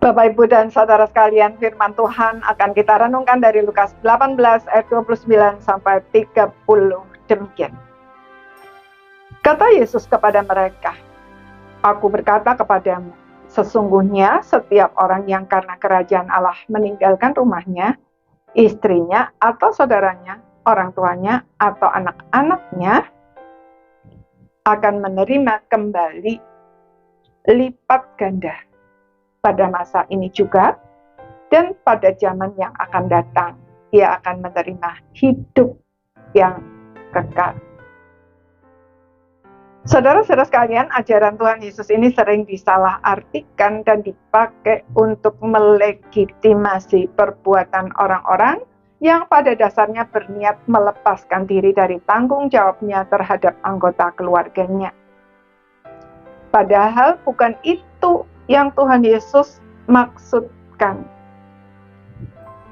Bapak, Ibu, dan saudara sekalian, firman Tuhan akan kita renungkan dari Lukas 18 ayat 29 sampai 30 demikian. Kata Yesus kepada mereka, "Aku berkata kepadamu, sesungguhnya setiap orang yang karena kerajaan Allah meninggalkan rumahnya, istrinya atau saudaranya, orang tuanya atau anak-anaknya, akan menerima kembali lipat ganda pada masa ini juga, dan pada zaman yang akan datang, ia akan menerima hidup yang kekal." Saudara-saudara sekalian, ajaran Tuhan Yesus ini sering disalahartikan dan dipakai untuk melegitimasi perbuatan orang-orang yang pada dasarnya berniat melepaskan diri dari tanggung jawabnya terhadap anggota keluarganya. Padahal bukan itu yang Tuhan Yesus maksudkan.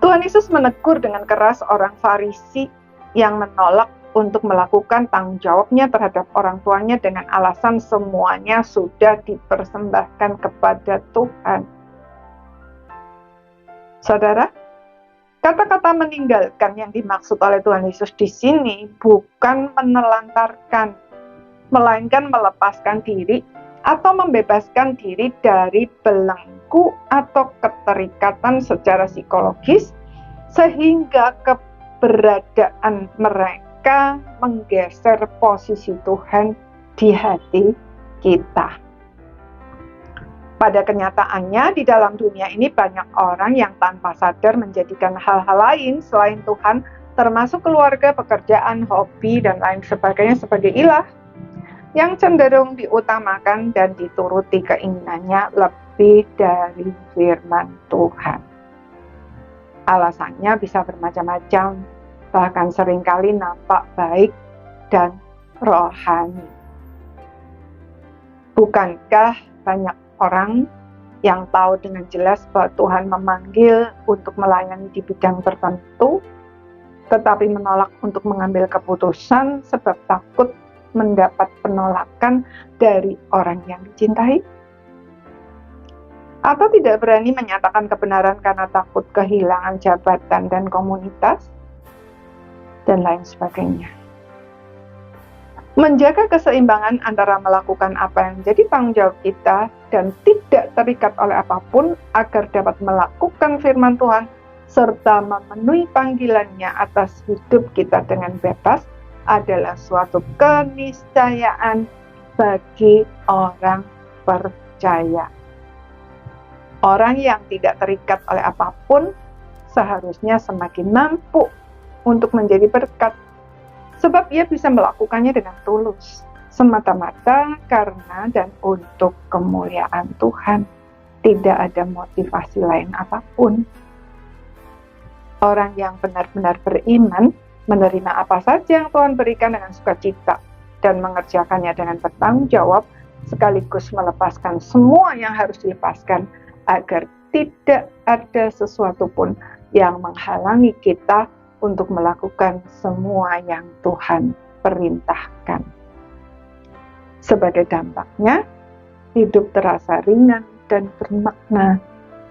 Tuhan Yesus menegur dengan keras orang Farisi yang menolak untuk melakukan tanggung jawabnya terhadap orang tuanya dengan alasan semuanya sudah dipersembahkan kepada Tuhan. Saudara, kata-kata meninggalkan yang dimaksud oleh Tuhan Yesus di sini bukan menelantarkan, melainkan melepaskan diri atau membebaskan diri dari belenggu atau keterikatan secara psikologis, sehingga keberadaan mereka menggeser posisi Tuhan di hati kita. Pada kenyataannya, di dalam dunia ini banyak orang yang tanpa sadar menjadikan hal-hal lain selain Tuhan, termasuk keluarga, pekerjaan, hobi, dan lain sebagainya sebagai ilah, yang cenderung diutamakan dan dituruti keinginannya lebih dari firman Tuhan. Alasannya bisa bermacam-macam, bahkan seringkali nampak baik dan rohani. Bukankah banyak orang yang tahu dengan jelas bahwa Tuhan memanggil untuk melayani di bidang tertentu, tetapi menolak untuk mengambil keputusan sebab takut mendapat penolakan dari orang yang dicintai? Atau tidak berani menyatakan kebenaran karena takut kehilangan jabatan dan komunitas? Dan lain sebagainya. Menjaga keseimbangan antara melakukan apa yang menjadi tanggung jawab kita dan tidak terikat oleh apapun agar dapat melakukan firman Tuhan serta memenuhi panggilannya atas hidup kita dengan bebas adalah suatu keniscayaan bagi orang percaya. Orang yang tidak terikat oleh apapun seharusnya semakin mampu untuk menjadi berkat, sebab ia bisa melakukannya dengan tulus, semata-mata karena dan untuk kemuliaan Tuhan. Tidak ada motivasi lain apapun. Orang yang benar-benar beriman menerima apa saja yang Tuhan berikan dengan sukacita dan mengerjakannya dengan bertanggung jawab, sekaligus melepaskan semua yang harus dilepaskan agar tidak ada sesuatu pun yang menghalangi kita untuk melakukan semua yang Tuhan perintahkan. Sebagai dampaknya, hidup terasa ringan dan bermakna,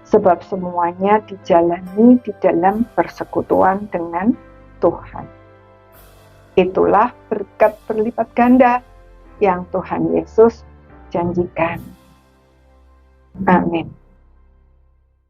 sebab semuanya dijalani di dalam persekutuan dengan Tuhan. Itulah berkat berlipat ganda yang Tuhan Yesus janjikan. Amin.